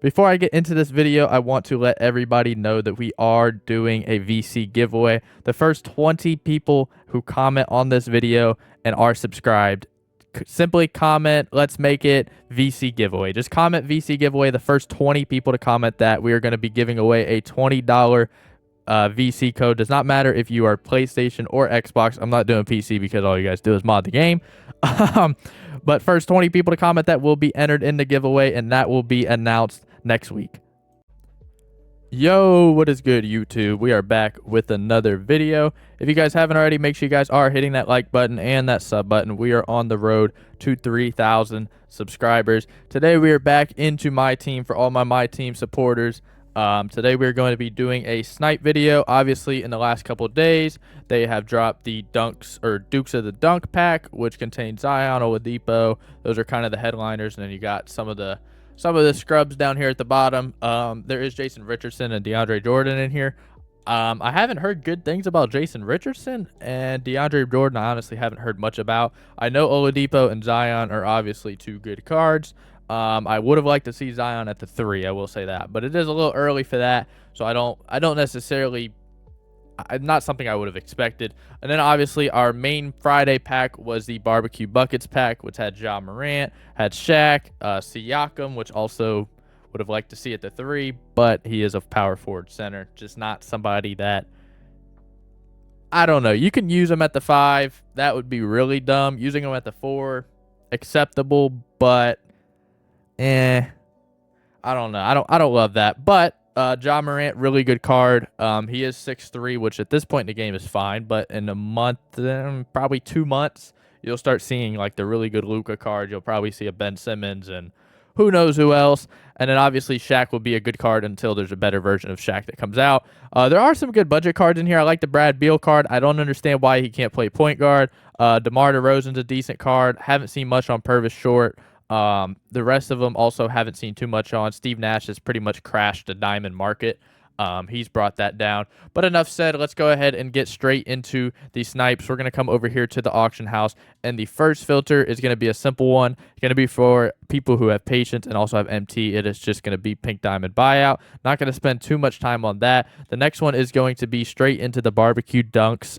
Before I get into this video, I want to let everybody know that we are doing a VC giveaway. The first 20 people who comment on this video and are subscribed, simply comment, let's make it VC giveaway. Just comment VC giveaway. The first 20 people to comment that, we are going to be giving away a $20 VC code. Does not matter if you are PlayStation or Xbox. I'm not doing PC because all you guys do is mod the game. But first 20 people to comment that will be entered in the giveaway, and that will be announced next week. Yo, what is good, YouTube? We are back with another video. If you guys haven't already, make sure you guys are hitting that like button and that sub button. We are on the road to 3,000 subscribers. Today we are back into Myteam for all my Myteam supporters. Today we're going to be doing a snipe video. Obviously, in the last couple of days, they have dropped the Dukes of the Dunk pack, which contains Zion, Oladipo. Those are kind of the headliners, and then you got some of the scrubs down here at the bottom. There is Jason Richardson and DeAndre Jordan in here. I haven't heard good things about Jason Richardson, and DeAndre Jordan I honestly haven't heard much about. I know Oladipo and Zion are obviously two good cards. I would have liked to see Zion at the 3, I will say that, but it is a little early for that, so I don't necessarily, not something I would have expected. And then obviously our main Friday pack was the barbecue buckets pack, which had Ja Morant, had Shaq, Siakam, which also would have liked to see at the 3, but he is a power forward center, just not somebody that, I don't know. You can use him at the 5, that would be really dumb. Using him at the 4, acceptable, but I don't know. I don't love that. But Ja Morant, really good card. He is 6'3", which at this point in the game is fine. But in a month, probably 2 months, you'll start seeing like the really good Luka card. You'll probably see a Ben Simmons and who knows who else. And then obviously Shaq will be a good card until there's a better version of Shaq that comes out. There are some good budget cards in here. I like the Brad Beal card. I don't understand why he can't play point guard. DeMar DeRozan's a decent card. Haven't seen much on Purvis Short. The rest of them also haven't seen too much on. Steve Nash has pretty much crashed the diamond market. He's brought that down. But enough said, let's go ahead and get straight into the snipes. We're going to come over here to the auction house, and the first filter is going to be a simple one. It's going to be for people who have patience and also have MT. It is just going to be pink diamond buyout. Not going to spend too much time on that. The next one is going to be straight into the barbecue dunks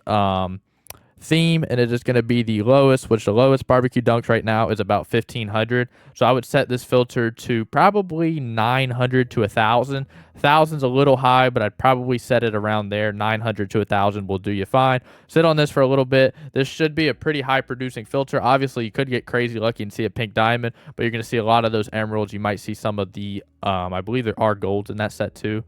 theme, and it is going to be the lowest, which the lowest barbecue dunks right now is about 1,500. So I would set this filter to probably 900 to 1,000. 1,000's a little high, but I'd probably set it around there. 900 to 1,000 will do you fine. Sit on this for a little bit. This should be a pretty high producing filter. Obviously, you could get crazy lucky and see a pink diamond, but you're going to see a lot of those emeralds. You might see some of the, I believe there are golds in that set too.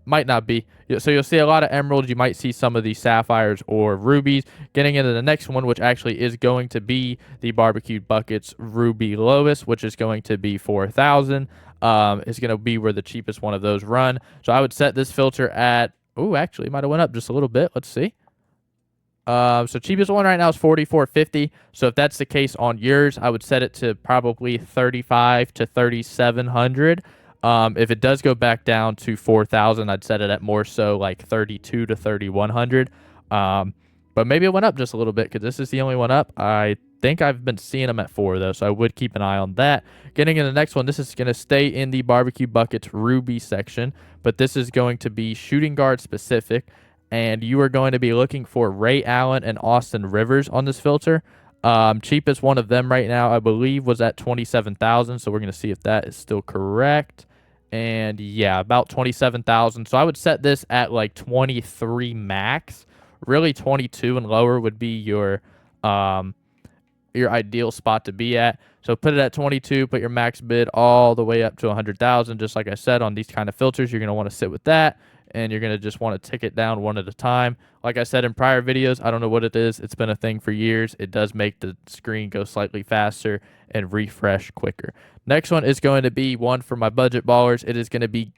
Might not be. So you'll see a lot of emeralds. You might see some of the sapphires or rubies. Getting into the next one, which actually is going to be the barbecue buckets ruby lowest, which is going to be 4,000. Is going to be where the cheapest one of those run. So I would set this filter at, oh, actually it might have went up just a little bit. Let's see. So cheapest one right now is 4,450. So if that's the case on yours, I would set it to probably 3,500 to 3,700. If it does go back down to 4,000, I'd set it at more so like 32 to 3,100. But maybe it went up just a little bit because this is the only one up. I think I've been seeing them at 4 though, so I would keep an eye on that. Getting in the next one, this is going to stay in the barbecue buckets ruby section, but this is going to be shooting guard specific, and you are going to be looking for Ray Allen and Austin Rivers on this filter. Cheapest one of them right now, I believe, was at 27,000. So we're going to see if that is still correct. And yeah, about 27,000. So I would set this at like 23 max. Really 22 and lower would be your ideal spot to be at. So put it at 22, put your max bid all the way up to 100,000. Just like I said, on these kind of filters, you're going to want to sit with that, and you're going to just want to tick it down one at a time. Like I said in prior videos, I don't know what it is. It's been a thing for years. It does make the screen go slightly faster and refresh quicker. Next one is going to be one for my budget ballers. It is going to be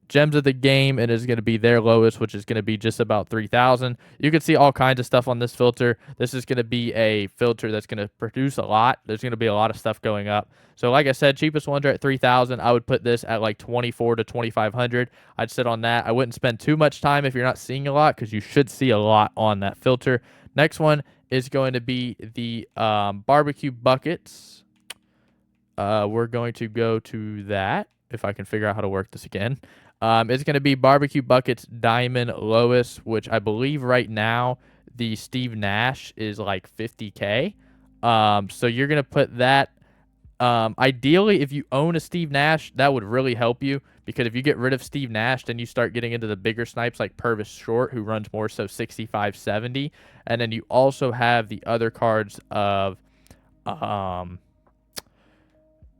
gems of the game. It is going to be their lowest, which is going to be just about 3,000. You can see all kinds of stuff on this filter. This is going to be a filter that's going to produce a lot. There's going to be a lot of stuff going up. So like I said, cheapest ones are at 3,000. I would put this at like 2,400 to 2,500. I'd sit on that. I wouldn't spend too much time if you're not seeing a lot, because you should see a lot on that filter. Next one is going to be the barbecue buckets. We're going to go to that. if I can figure out how to work this again. It's going to be Barbecue Buckets Diamond lowest, which I believe right now the Steve Nash is like 50K. So you're going to put that. Ideally, if you own a Steve Nash, that would really help you, because if you get rid of Steve Nash, then you start getting into the bigger snipes like Purvis Short, who runs more so 65, 70. And then you also have the other cards of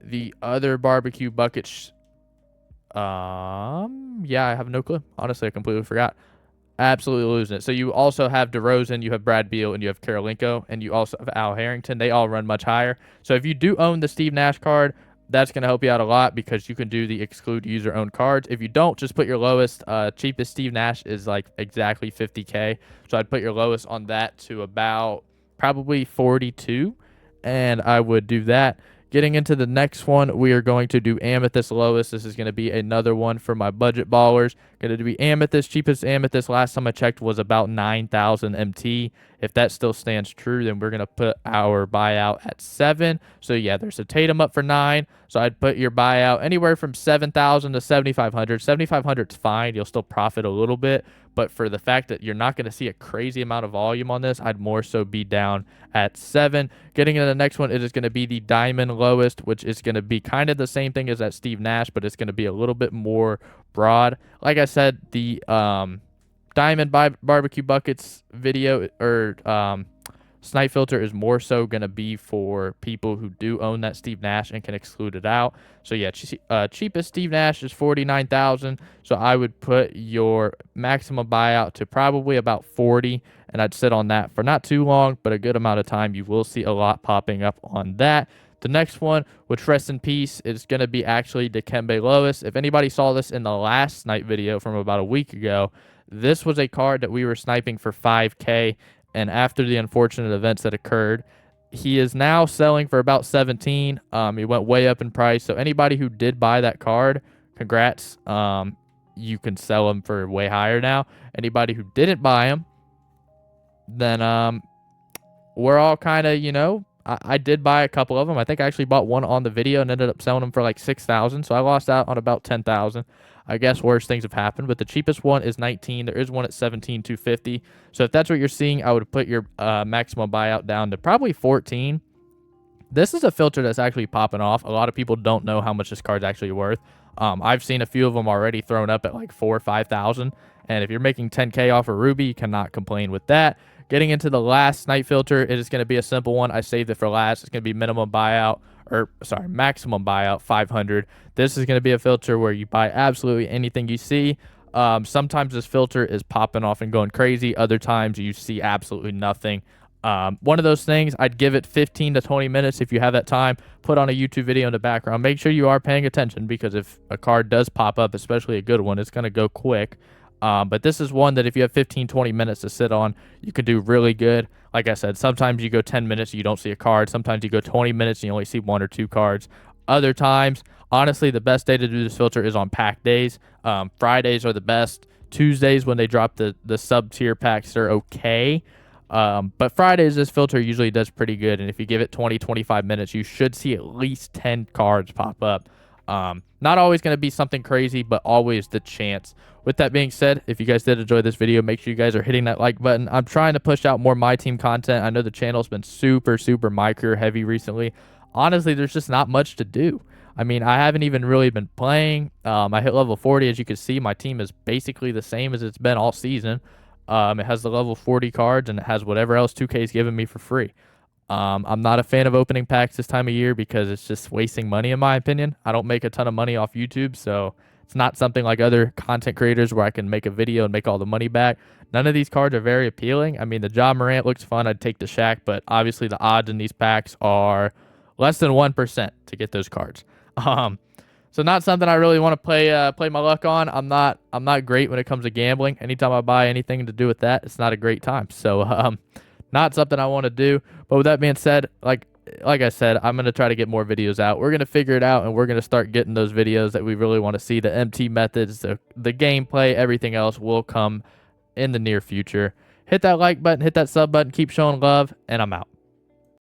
the other barbecue buckets. Yeah, I have no clue. Honestly, I completely forgot. Absolutely losing it. So you also have DeRozan, you have Brad Beal, and you have Karolinko, and you also have Al Harrington. They all run much higher. So if you do own the Steve Nash card, that's going to help you out a lot, because you can do the exclude user-owned cards. If you don't, just put your lowest. Cheapest Steve Nash is like exactly 50K. So I'd put your lowest on that to about probably 42, and I would do that. Getting into the next one, we are going to do Amethyst lowest. This is going to be another one for my budget ballers. Going to be Amethyst. Cheapest Amethyst last time I checked was about 9,000 MT. If that still stands true, then we're going to put our buyout at 7. So yeah, there's a Tatum up for 9. So I'd put your buyout anywhere from 7,000 to 7,500. 7,500 is fine. You'll still profit a little bit. But for the fact that you're not going to see a crazy amount of volume on this, I'd more so be down at 7. Getting into the next one, it is going to be the Diamond lowest, which is going to be kind of the same thing as that Steve Nash, but it's going to be a little bit more broad. Like I said, the Diamond Barbecue Buckets video or Snipe filter is more so going to be for people who do own that Steve Nash and can exclude it out. So yeah, cheapest Steve Nash is 49,000. So I would put your maximum buyout to probably about 40, and I'd sit on that for not too long, but a good amount of time. You will see a lot popping up on that. The next one, which rest in peace, is going to be actually Dikembe lowest. If anybody saw this in the last Snipe video from about a week ago, this was a card that we were sniping for 5K. And after the unfortunate events that occurred, he is now selling for about 17. He went way up in price. So anybody who did buy that card, congrats. You can sell him for way higher now. Anybody who didn't buy him, then we're all kind of, you know, I did buy a couple of them. I think I actually bought one on the video and ended up selling them for like 6,000. So I lost out on about 10,000. I guess worse things have happened, but the cheapest one is 19. There is one at 17,250. So if that's what you're seeing, I would put your maximum buyout down to probably 14. This is a filter that's actually popping off. A lot of people don't know how much this card's actually worth. I've seen a few of them already thrown up at like 4,000 or 5,000. And if you're making 10K off a Ruby, you cannot complain with that. Getting into the last Snipe filter, it is going to be a simple one. I saved it for last. It's going to be minimum buyout, or sorry, maximum buyout 500. This is going to be a filter where you buy absolutely anything you see. Sometimes this filter is popping off and going crazy. Other times you see absolutely nothing. One of those things, I'd give it 15 to 20 minutes if you have that time. Put on a YouTube video in the background. Make sure you are paying attention, because if a card does pop up, especially a good one, it's going to go quick. But this is one that if you have 15, 20 minutes to sit on, you can do really good. Like I said, sometimes you go 10 minutes and you don't see a card. Sometimes you go 20 minutes and you only see 1 or 2 cards. Other times, honestly, the best day to do this filter is on pack days. Fridays are the best. Tuesdays, when they drop the sub-tier packs, they're okay. But Fridays, this filter usually does pretty good. And if you give it 20, 25 minutes, you should see at least 10 cards pop up. Not always going to be something crazy, but always the chance. With that being said, if you guys did enjoy this video, make sure you guys are hitting that like button. I'm trying to push out more My Team content. I know the channel's been super My Career heavy recently. Honestly, there's just not much to do. I mean, I haven't even really been playing. I hit level 40. As you can see, my team is basically the same as it's been all season. It has the level 40 cards, and it has whatever else 2K's given me for free. I'm not a fan of opening packs this time of year, because it's just wasting money, in my opinion. I don't make a ton of money off YouTube, so it's not something like other content creators where I can make a video and make all the money back. None of these cards are very appealing. I mean, the Ja Morant looks fun. I'd take the Shaq, but obviously the odds in these packs are less than 1% to get those cards. So not something I really want to play my luck on. I'm not great when it comes to gambling. Anytime I buy anything to do with that, it's not a great time. So not something I want to do. But with that being said, like I said, I'm going to try to get more videos out. We're going to figure it out, and we're going to start getting those videos that we really want to see. The MT methods, the gameplay, everything else will come in the near future. Hit that like button, hit that sub button, keep showing love, and I'm out.